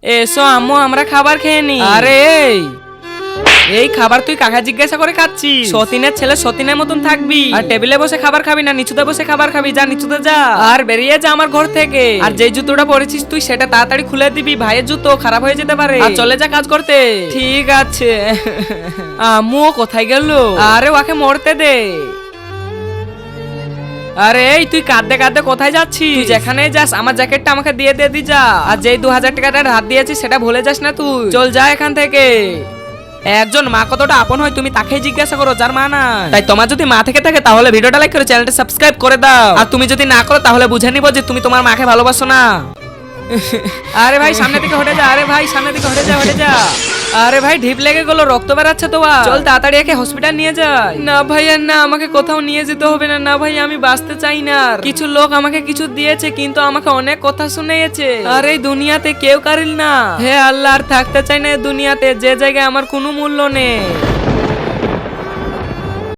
এসো আম্মু আমরা খাবার খেয়ে নি। আরে এই খাবার তুই কাকা জিজ্ঞাসা করে খাচ্ছিস? সতীনের ছেলে সতীনের মতন থাকবি, আর টেবিলে বসে খাবার খাবি না, নিচুতে বসে খাবার খাবি। যা নিচুতে যা, আর বেরিয়ে যা আমার ঘর থেকে। আর যে জুতোটা পরেছিস তুই সেটা তাড়াতাড়ি খুলে দিবি, ভাইয়ের জুতো খারাপ হয়ে যেতে পারে। আর চলে যা কাজ করতে। ঠিক আছে। আম্মু কোথায় গেল? আরে ওকে মরতে দে। আরে এই তুই কাঁদতে কাঁদতে কোথায় যাচ্ছিস? তুই যেখানে যাস আমার জ্যাকেটটা আমাকে দিয়ে দি যা। আর যেই 2000 টাকাটা হাত দিয়েছিস সেটা ভুলে যাস না তুই। চল যা এখান থেকে। একজন মা কতটা আপন হয় তুমি তাকেই জিজ্ঞাসা করো যার মা না। তাই তোমার যদি মা থেকে থাকে তাহলে ভিডিওটা লাইক করে চ্যানেলটা সাবস্ক্রাইব করে দাও। আর তুমি যদি না করো তাহলে বুঝে নিব যে তুমি তোমার মাকে ভালোবাসো না। আরে ভাই সামনে দিকে হটে যা। আরে ভাই সামনে দিকে হটে যা। আরে ভাই ঢিপ লেগে গেল, রক্ত বেরাচ্ছে তো। চল তাড়াতাড়ি একে হসপিটাল নিয়ে যাই। না ভাই আর না, আমাকে কোথাও নিয়ে যেতে হবে না। না ভাই আমি বাঁচতে চাই না। কিছু লোক আমাকে কিছু দিয়েছে কিন্তু আমাকে অনেক কথা শুনিয়েছে। আর এই দুনিয়াতে কেউ কারিল না। হে আল্লাহ, আর থাকতে চাই না এই দুনিয়াতে যে জায়গায় আমার কোনো মূল্য নেই।